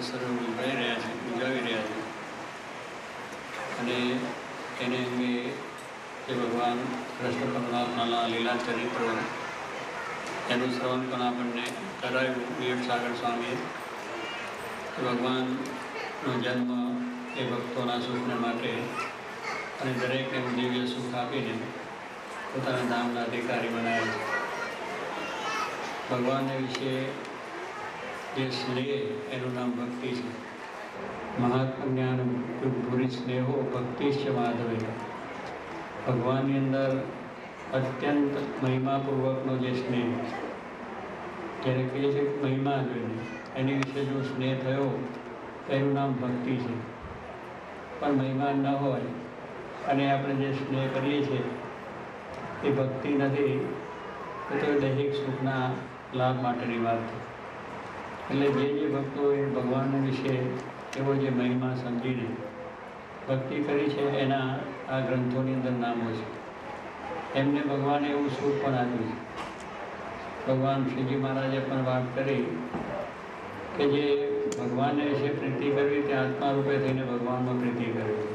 અવસરો ઉજવી રહ્યા છે અને એને અંગે જે ભગવાન કૃષ્ણ પરમાત્માના લીલા ચરિત્રો એનું શ્રવણ પણ આપણને કરાવ્યું વિવેક સાગર સ્વામીએ. ભગવાનનો જન્મ એ ભક્તોના સુખને માટે અને દરેકને દિવ્ય સુખ આપીને પોતાના ધામના અધિકારી બનાવે છે. ભગવાનને વિશે જે સ્નેહ એનું નામ ભક્તિ છે. મહાત્મજ્ઞાન ભૂરી સ્નેહો ભક્તિશ્ચ માધવે. ભગવાનની અંદર અત્યંત મહિમાપૂર્વકનો જે સ્નેહ, જેને કહીએ છીએ મહિમા જોઈને એની વિશે જો સ્નેહ થયો એનું નામ ભક્તિ છે. પણ મહિમા ન હોય અને આપણે જે સ્નેહ કરીએ છીએ એ ભક્તિ નથી, તો દૈહિક સુખના લાભ માટેની વાત છે. એટલે જે ભક્તોએ ભગવાન વિશે એવો જે મહિમા સમજીને ભક્તિ કરી છે એના આ ગ્રંથોની અંદર નામો છે. એમને ભગવાને એવું સુખ પણ આપ્યું છે. ભગવાન શ્રીજી મહારાજે પણ વાત કરી કે જે ભગવાનને વિશે પ્રીતિ કરવી તે આત્મારૂપે થઈને ભગવાનમાં પ્રીતિ કરવી.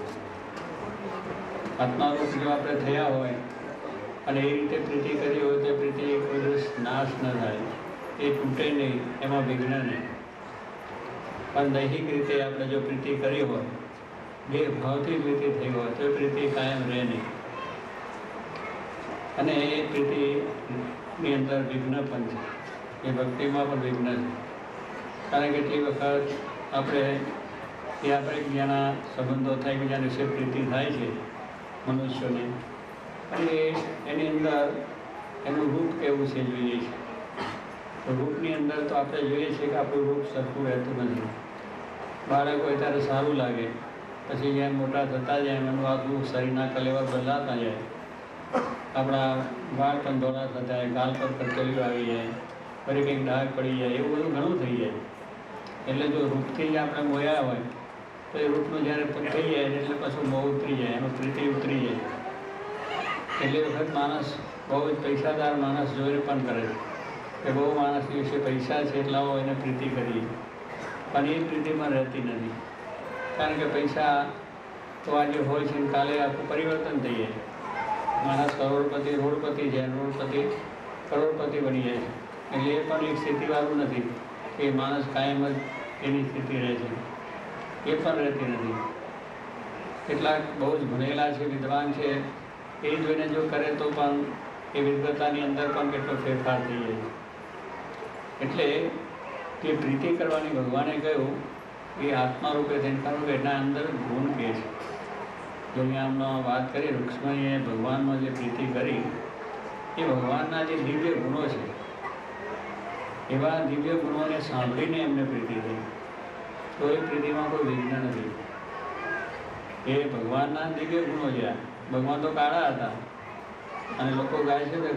આત્મારૂપ જો આપણે થયા હોય અને એ રીતે પ્રીતિ કરી હોય તો પ્રીતિ કોઈ દિવસ નાશ ન થાય, એ તૂટે નહીં, એમાં વિઘ્ન નહીં. પણ દૈહિક રીતે આપણે જો પ્રીતિ કરી હોય, બે ભાવથી પ્રીતિ થઈ હોય તો એ પ્રીતિ કાયમ રહે નહીં. અને એ પ્રીતિની અંદર વિઘ્ન પણ છે, એ ભક્તિમાં પણ વિઘ્ન છે. કારણ કે તે વખત આપણે બીજાના સંબંધો થાય, બીજાને વિશે પ્રીતિ થાય છે મનુષ્યોને, અને એની અંદર એનું રૂપ કેવું છે જોઈએ છે. તો રૂપની અંદર તો આપણે જોઈએ છીએ કે આપણું રૂપ સરખું રહેતું નથી. બાળકો ત્યારે સારું લાગે, પછી જેમ મોટા થતા જાય એનું આખું શરીરના કલેવર બદલાતા જાય. આપણા વાળ પણ ધોળા થતા જાય, ગાલ પર કરચલીઓ આવી જાય, ફરી કંઈક ડાઘ પડી જાય, એવું બધું ઘણું થઈ જાય. એટલે જો રૂપથી જ આપણે મોયા હોય તો એ રૂપનું જ્યારે થઈ જાય એટલે પાછું મોહ ઉતરી જાય, એનું પ્રીતિ ઉતરી જાય. એટલે વખત માણસ બહુ જ પૈસાદાર માણસ જોઈને પણ કરે છે કે બહુ માણસ વિશે પૈસા છે એટલા એને પ્રીતિ કરીએ, પણ એ પ્રીતિમાં રહેતી નથી. કારણ કે પૈસા તો આજે હોય છે કાલે આખું પરિવર્તન થઈ જાય. માણસ કરોડપતિ રોડપતિ છે, રોડપતિ કરોડપતિ બની જાય છે. એટલે એ પણ એક સ્થિતિવાળું નથી કે માણસ કાયમ જ એની સ્થિતિ રહે છે, એ પણ રહેતી નથી. કેટલાક બહુ જ ભણેલા છે, વિદ્વાન છે, એ જોઈને જો કરે તો પણ એ વિદ્વતાની અંદર પણ કેટલો ફેરફાર થઈ જાય. એટલે જે પ્રીતિ કરવાની ભગવાને કહ્યું એ આત્મારૂપે થઈને કરવું, એના અંદર ગુણ કે છે. જો આમનો વાત કરી રૂક્ષ્મણીએ ભગવાનમાં જે પ્રીતિ કરી એ ભગવાનના જે દિવ્ય ગુણો છે, એવા દિવ્ય ગુણોને સાંભળીને એમને પ્રીતિ થઈ. તો એ પ્રીતિમાં કોઈ વિઘ્ન નથી. એ ભગવાનના દિવ્ય ગુણો છે. ભગવાન તો કાળા હતા અને લોકો ગાય છે કે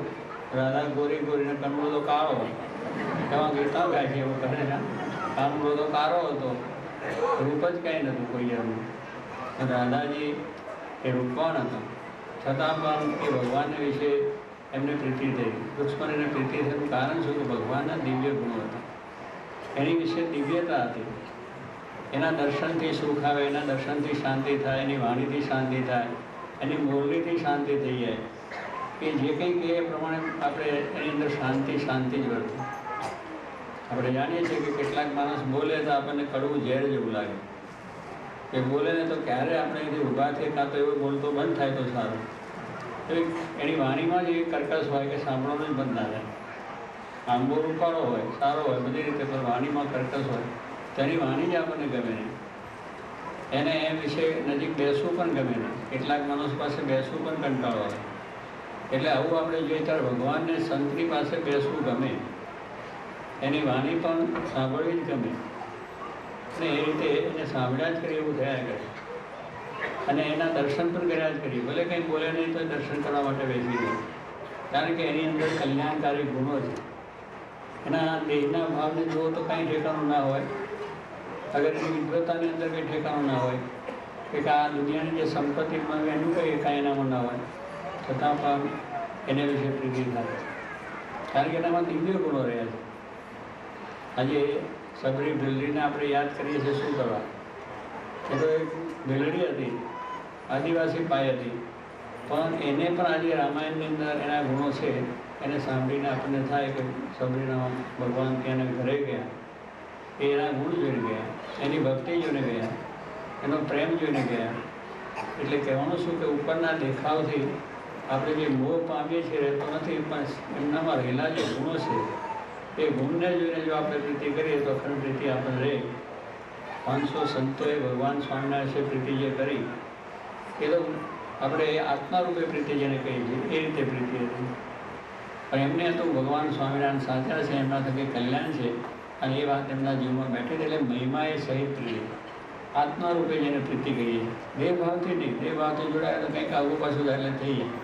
રાધા ગોરી ગોરીને કનડો તો કાળો, એમાં ગીતા ગાય છે એવું કરે છે. કાનડો તો કાળો હતો, રૂપ જ કાંઈ નહોતું કોઈ એનું. રાધાજી એ રૂપવાન હતા, છતાં પણ એ ભગવાનને વિશે એમને પ્રીતિ થઈ. રૂક્ષ્મણીને પ્રીતિ થયું કારણ શું? કે ભગવાનના દિવ્ય ગુણો હતા, એની વિશે દિવ્યતા હતી. એના દર્શનથી સુખ આવે, એના દર્શનથી શાંતિ થાય, એની વાણીથી શાંતિ થાય, એની મુરલીથી શાંતિ થઈ જાય. કે જે કંઈ કહે એ પ્રમાણે આપણે એની અંદર શાંતિ જ વર્તે. આપણે જાણીએ છીએ કે કેટલાક માણસ બોલે તો આપણને કડવું ઝેર જેવું લાગે, કે બોલે ને તો ક્યારે આપણે એથી ઊભા થઈ કાં તો એવું બોલતો બંધ થાય તો સારું. તો એની વાણીમાં જ એવી કર્કશ હોય કે સાંભળવાનું જ બંધ ના થાય. આમ બહુ રૂપાળો હોય, સારો હોય બધી રીતે, પણ વાણીમાં કર્કશ હોય તો એની વાણી જ આપણને ગમે નહીં. એને એ વિશે નજીક બેસવું પણ ગમે નહીં. કેટલાક માણસ પાસે બેસવું પણ કંટાળો હોય. એટલે આવું આપણે જોઈએ ત્યારે ભગવાનને સંતની પાસે બેસવું ગમે, એની વાણી પણ સાંભળવી જ ગમે, અને એ રીતે એને સાંભળ્યા જ કરીએ એવું થયા કરે. અને એના દર્શન પણ કર્યા જ કરીએ, ભલે કંઈ બોલે નહીં તો દર્શન કરવા માટે બેસી જાય. કારણ કે એની અંદર કલ્યાણકારી ગુણો છે. એના દેહના ભાવને જુઓ તો કાંઈ ઠેકાણું ના હોય. અગર એની વિદ્વતાની અંદર કંઈ ઠેકાણું ના હોય, કે આ દુનિયાની જે સંપત્તિમાં એનું કંઈ કાંઈ એનામાં ના હોય, છતાં પણ એને વિશે પ્રીતિ થાય. કારણ કે એનામાં દિવ્ય ગુણો રહ્યા છે. આજે સબરી ભીલડીને આપણે યાદ કરીએ છીએ શું કરવા? એ તો એક ભીલડી હતી, આદિવાસી પાય હતી, પણ એને પણ આજે રામાયણની અંદર એના ગુણો છે. એને સાંભળીને આપણને થાય કે સબરીના ભગવાન ત્યાં ઘરે ગયા, એ એના ગુણ જોઈને ગયા, એની ભક્તિ જોઈને ગયા, એનો પ્રેમ જોઈને ગયા. એટલે કહેવાનું શું કે ઉપરના દેખાવથી આપણે જે મોહ પામીએ છીએ રહેતો નથી, પણ એમનામાં રહેલા જે ગુણો છે એ ગુણને જોઈને જો આપણે પ્રીતિ કરીએ તો અખંડ પ્રીતિ આપણે રહે. 500 સંતોએ ભગવાન સ્વામિનારાયણ વિશે પ્રીતિ જે કરી એ તો આપણે આત્મારૂપે પ્રીતિ જેને કહીએ છીએ એ રીતે પ્રીતિ હતી. પણ એમને તો ભગવાન સ્વામિનારાયણ સાચા છે, એમના થકી કલ્યાણ છે અને એ વાત એમના જીવનમાં બેઠી એટલે મહિમા એ સહિત પ્રીતિ, આત્મારૂપે જેને પ્રીતિ કહીએ. બે ભાવથી નહીં, બે ભાવથી જોડાય તો કંઈક આગું પાછું એટલે થઈ જાય,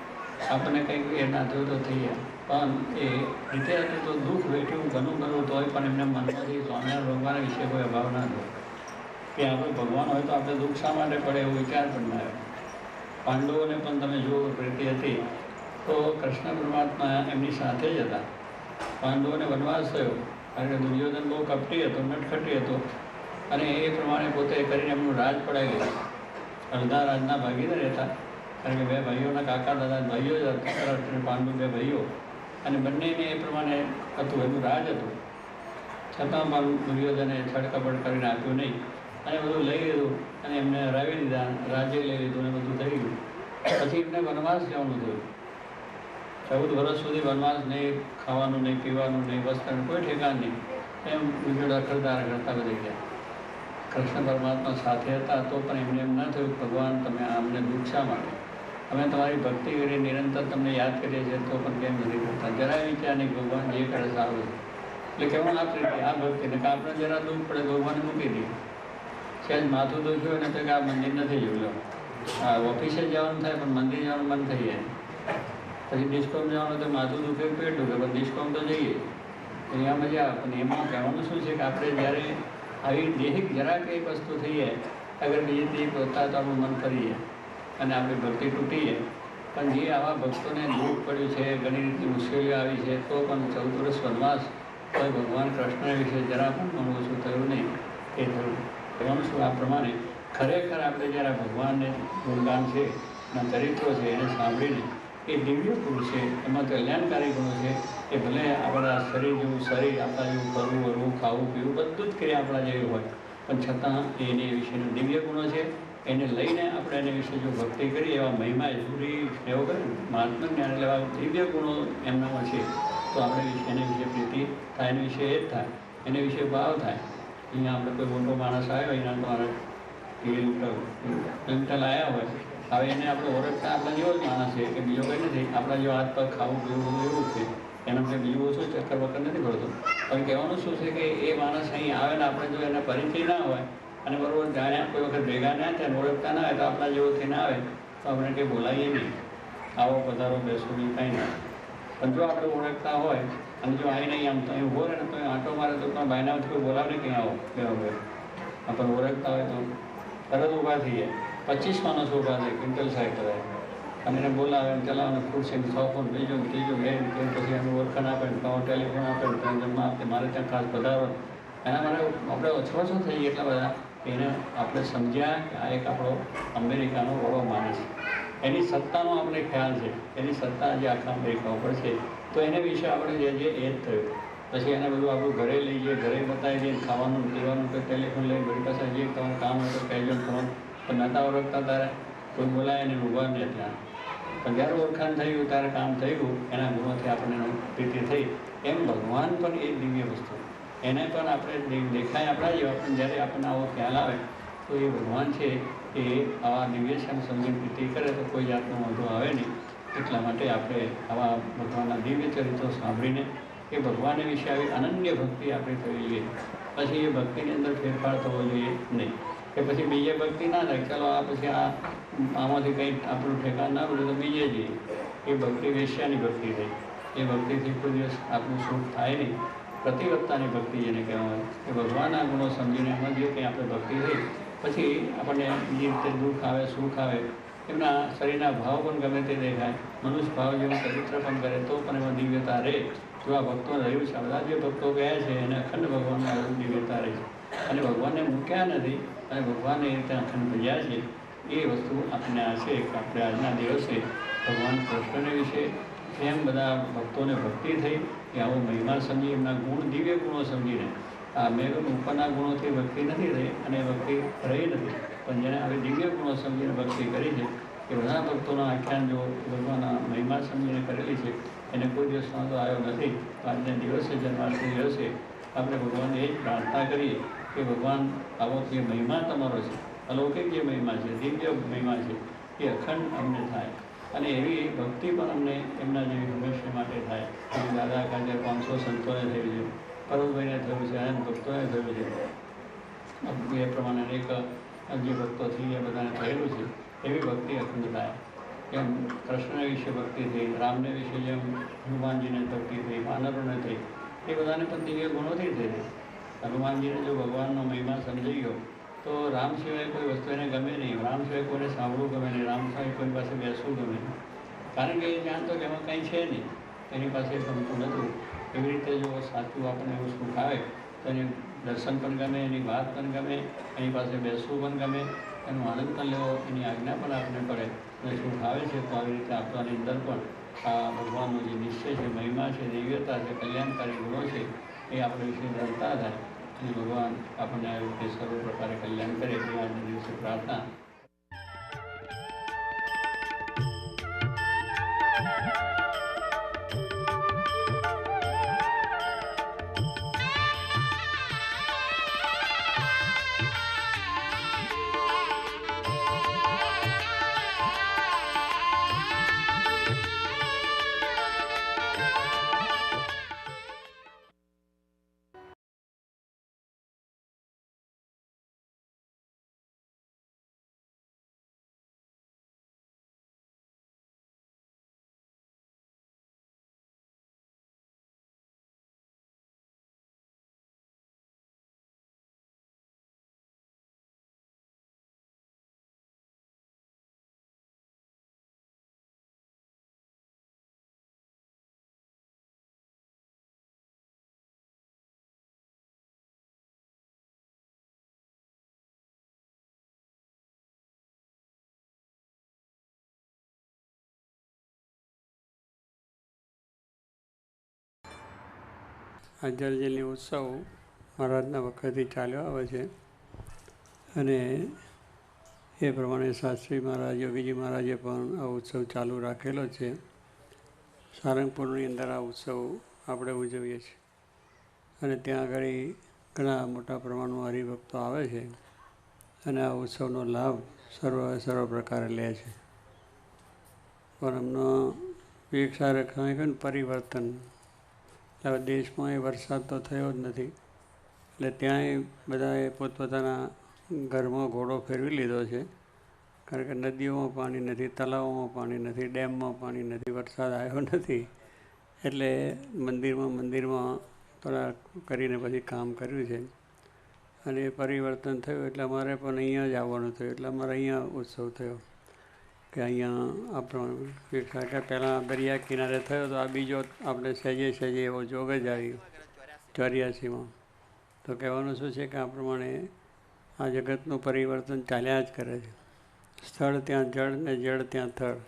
આપણને કંઈક એ ના થયું તો થઈ જાય. પણ એ રીતે હતી તો દુઃખ વેઠ્યું ઘણું કરવું તોય પણ એમને મનમાંથી સ્વામિનારાયણ ભગવાન વિશે કોઈ અભાવ ના થયો કે આપણે ભગવાન હોય તો આપણે દુઃખ શા માટે પડે એવો વિચાર પણ ના આવ્યો. પાંડવોને પણ તમે જુઓ પ્રીતિ હતી તો કૃષ્ણ પરમાત્મા એમની સાથે જ હતા. પાંડવોને વનવાસ થયો કારણ કે દુર્યોધન બહુ કપટી હતો, નટખટી હતો અને એ પ્રમાણે પોતે કરીને એમનું રાજ પડાવી લીધું. અડધા રાજના ભાગીદાર હતા કારણ કે બે ભાઈઓના કાકા દાદા ભાઈઓ જ હતા, પાંડુ બે ભાઈઓ, અને બંનેને એ પ્રમાણે હતું, એનું રાજ હતું. છતાં પણ દુર્યોધને છળકપટ કરીને આપ્યું નહીં અને બધું લઈ લીધું અને એમને હરાવી દીધા, રાજ્ય લઈ લીધું અને બધું થઈ ગયું. પછી એમને વનવાસ જવાનું થયું. 14 વર્ષ સુધી વનવાસ, નહીં ખાવાનું, નહીં પીવાનું, નહીં વસ્ત્ર, કોઈ ઠેકાણ નહીં. એમ બીજોડ રખડતા રખડતા વધી ગયા. કૃષ્ણ પરમાત્મા સાથે હતા તો પણ એમને એમ ન થયું ભગવાન તમે અમને દુઃખ શા માટે? અમે તમારી ભક્તિ કરી નિરંતર તમને યાદ કરીએ છીએ તો પણ કેમ નથી કરતા? જરાય વિચાર નહીં, ભગવાન જે કરે સારું છે. એટલે કહેવાનું આ પ્રીતિ, આ ભક્તિને કે આપણે જરા દુઃખ પડે ભગવાનને મૂકી દઈએ. સહેજ માથું દુખ્યું હોય ને તો કે આ મંદિર નથી જોયું, હા ઓફિસે જવાનું થાય પણ મંદિર જવાનું મન થઈ જાય. પછી ડિસ્કોમ જવાનું તો માથું દુખે, પેટ દુખે, પણ ડિસ્કોમ તો જઈએ, અહીંયા મજા આવે. પણ એમાં કહેવાનું શું છે કે આપણે જ્યારે આવી દેહિક જરા કંઈ વસ્તુ થઈએ, અગર બીજી દેહિક હોતા તો આપણું મન ફરી જાય અને આપણી ભક્તિ તૂટી જાય. પણ જે આવા ભક્તોને દુઃખ પડ્યું છે, ઘણી રીતે મુશ્કેલીઓ આવી છે, તો પણ 14 વર્ષ વનવાસ તો ભગવાન કૃષ્ણ વિશે જરા પણ મન ઓછું થયું નહીં, એ થયું. કહેવાનું શું આ પ્રમાણે ખરેખર આપણે જ્યારે ભગવાનને ગુણગાન છે, એના ચરિત્રો છે એને સાંભળીને એ દિવ્ય ગુણ છે, એમાં કલ્યાણકારી ગુણો છે. એ ભલે આપણા શરીર જેવું શરીર, આપણા જેવું કરવું, વરવું, ખાવું, પીવું બધું જ ક્રિયા આપણા જેવી હોય, પણ છતાં એને વિશેના દિવ્ય ગુણો છે. એને લઈને આપણે એને વિશે જો ભક્તિ કરીએ, એવા મહિમા પૂરી એવો કરે મહાત્મા જ્ઞાન લેવા દિવ્ય ગુણો એમનામાં છે તો આપણે એને વિશે પ્રીતિ થાય, એને વિશે એ જ થાય, એને વિશે ભાવ થાય. અહીંયા આપણે કોઈ મોટો માણસ આવ્યો, એના તમારે કિલોમીટર આવ્યા હોય, હવે એને આપણે ઓળખતા આપણા જેવો જ માણસ છે કે બીજો કંઈ નથી, આપણા જેવો હાથ પગ ખાવું પીવું બધું એવું છે, એના કંઈ બીજું ઓછું ચક્કર વક્કર નથી પડતો. પણ કહેવાનું શું છે કે એ માણસ અહીં આવે ને આપણે જો એના પરિચય ના હોય અને બરાબર જાણ્યા કોઈ વખત ભેગા ના થાય, ઓળખતા ના હોય તો આપણા જેવો થઈને આવે તો આપણે કંઈ બોલાવીએ નહીં, આવો પધારો બેસો નહીં, કાંઈ ના. પણ જો આપણે ઓળખતા હોય અને જો આવી નહીં આમ તો અહીં ઉભો રહે ને તો આંટો મારે તો પણ બાયનામાંથી કોઈ બોલાવે ને કંઈ આવો બે આપણને ઓળખતા હોય તો તરત ઊભા થઈ જાય. 25 માણસો ઊભા થાય, ક્વિન્ટલ સાહેબ કરાય અને એને બોલાવે ને ચલાવે, ખુરશી સોફોન બીજો ત્રીજો બે પછી એનું ઓળખાણ આપે ને ટેલિફોન આપે ને ત્યાં જમવા આપે, મારે ત્યાં ખાસ પધારો. એના માટે આપણે ઓછો થઈ ગયા એટલા બધા એને આપણે સમજ્યા કે આ એક આપણો અમેરિકાનો વડો માણસ, એની સત્તાનો આપણે ખ્યાલ છે, એની સત્તા જે આખા અમેરિકા ઉપર છે તો એને વિશે આપણે જે એ જ થયું. પછી એને બધું આપણું ઘરે લઈ જઈએ, ઘરે બતાવી દઈએ, ખાવાનું પીવાનું કોઈ ટેલિફોન લઈ ઘડી પાસે જઈએ, તમારું કામ હોય તો કહેજો કરવાનું. પણ નહોતા ઓળખતા ત્યારે કોઈ બોલાય ને ઊભા નહીં ત્યાં. પણ જ્યારે ઓળખાણ થયું ત્યારે કામ થયું, એના ગુણોથી આપણને પ્રીતિ થઈ. એમ ભગવાન પણ એ દિવ્ય વસ્તુ, એને પણ આપણે દેખાય આપણા જેવા, પણ જ્યારે આપણને આવો ખ્યાલ આવે તો એ ભગવાન છે એ આવા દિવ્ય છે સમજીને પ્રીતિ કરે તો કોઈ જાતનો વાંધો આવે નહીં. એટલા માટે આપણે આવા ભગવાનના દિવ્ય ચરિત્રો સાંભળીને એ ભગવાન વિશે આવી અનન્ય ભક્તિ આપણે થવી જોઈએ. પછી એ ભક્તિની અંદર ફેરફાર થવો જોઈએ નહીં કે પછી બીજે ભક્તિ ના થાય, ચાલો આ પછી આમાંથી કંઈ આપણું ઠેકાણ ના મળે તો બીજે જઈએ. એ ભક્તિ વેશ્યાની ભક્તિ થઈ, એ ભક્તિથી કોઈ દિવસ આપણું સુખ થાય નહીં. પ્રતિવત્તાની ભક્તિ જેને કહેવાય કે ભગવાનના ગુણો સમજીને સમજીએ કે આપણે ભક્તિ થઈ પછી આપણને બીજી રીતે દુઃખ આવે સુખ આવે એમના શરીરના ભાવ પણ ગમે તે દેખાય, મનુષ્ય ભાવ જેવું ચરિત્ર પણ કરે તો પણ એમાં દિવ્યતા રહે. જો આ ભક્તો રહ્યું છે, બધા જે ભક્તો ગયા છે એને અખંડ ભગવાનના દિવ્યતા રહે છે અને ભગવાનને મૂક્યા નથી અને ભગવાનને એ રીતે અખંડ ભજ્યા છે. એ વસ્તુ આપણને આ છે કે આપણે આજના દિવસે ભગવાન કૃષ્ણને વિશે એમ બધા ભક્તોને ભક્તિ થઈ કે આવો મહિમા સમજી, એમના ગુણ, દિવ્ય ગુણો સમજીને. આ મેં ઉપરના ગુણોથી ભક્તિ નથી થઈ અને ભક્તિ રહી નથી, પણ જેને આવી દિવ્ય ગુણો સમજીને ભક્તિ કરી છે એ બધા ભક્તોના આખ્યાન જો ભગવાનના મહિમા સમજીને કરેલી છે એને કોઈ દિવસ વાંધો આવ્યો નથી. આજના દિવસે, જન્માષ્ટમી દિવસે આપણે ભગવાનને એ જ પ્રાર્થના કરીએ કે ભગવાન આવો જે મહિમા તમારો છે, અલૌકિક જે મહિમા છે, દિવ્ય મહિમા છે, એ અખંડ અમને થાય અને એવી ભક્તિ પણ અમને એમના જેવી હંમેશા માટે થાય. અને દાદા કાજર 500 સંતોને થયું છે, પર્વતભાઈને થયું છે, અનંત ભક્તોને થયું છે, એ પ્રમાણે અનેક જે ભક્તો થઈ એ બધાને થયેલું છે. એવી ભક્તિ અખંડ થાય. એમ કૃષ્ણ વિશે ભક્તિ થઈ, રામને વિશે જેમ હનુમાનજીને ભક્તિ થઈ, વાનરોને થઈ, એ બધાને પણ દિવ્ય ગુણોથી થઈ. હનુમાનજીને જો ભગવાનનો મહિમા સમજાઈ ગયો તો રામ સિવાય કોઈ વસ્તુ એને ગમે નહીં, રામ સિવાય કોઈને સાંભળવું ગમે નહીં, રામ સિવાય કોઈ પાસે બેસવું ગમે નહીં, કારણ કે એ જાણતો કે એમાં કંઈ છે નહીં, એની પાસે ગમતું નહોતું. એવી રીતે જો સાચું આપણને એવું સુખ આવે તો એની દર્શન પણ ગમે, એની વાત પણ ગમે, એની પાસે બેસવું પણ ગમે, એનો આનંદ પણ લેવો, એની આજ્ઞા પણ આપણને પડે અને સુખ આવે છે. તો આવી રીતે આપવાની અંદર પણ આ ભગવાનનો જે નિશ્ચય છે, મહિમા છે, દિવ્યતા છે, કલ્યાણકારી ગુણો છે, એ આપણે વિશે જાણતા થાય અને ભગવાન આપણને આવી રીતે સર્વ પ્રકારે કલ્યાણ કરે એ આજના દિવસે પ્રાર્થના. આચાર્યની ઉત્સવ મહારાજના વખતથી ચાલ્યો આવે છે અને એ પ્રમાણે શાસ્ત્રી મહારાજ, યોગીજી મહારાજે પણ આ ઉત્સવ ચાલુ રાખેલો છે. સારંગપુરની અંદર આ ઉત્સવ આપણે ઉજવીએ છીએ અને ત્યાં આગળ ઘણા મોટા પ્રમાણમાં હરિભક્તો આવે છે અને આ ઉત્સવનો લાભ સર્વ પ્રકારે લે છે. પણ એમનો વિચાર કહ્યું પરિવર્તન, હવે દેશમાં એ વરસાદ તો થયો જ નથી એટલે ત્યાંય બધાએ પોતપોતાના ઘરમાં ઘોડો ફેરવી લીધો છે, કારણ કે નદીઓમાં પાણી નથી, તલાવોમાં પાણી નથી, ડેમમાં પાણી નથી, વરસાદ આવ્યો નથી. એટલે મંદિરમાં થોડા કરીને પછી કામ કર્યું છે અને એ પરિવર્તન થયું એટલે અમારે પણ અહીંયા જ આવવાનું થયું. એટલે અમારે અહીંયા ઉત્સવ થયો કે અહીંયા આપણો કે પહેલાં દરિયા કિનારે થયો તો આ બીજો આપણે સહેજે એવો જોગ જ આવી 84માં. તો કહેવાનું શું છે કે આ પ્રમાણે આ જગતનું પરિવર્તન ચાલ્યા જ કરે છે. સ્થળ ત્યાં જળ ને જળ ત્યાં થળ.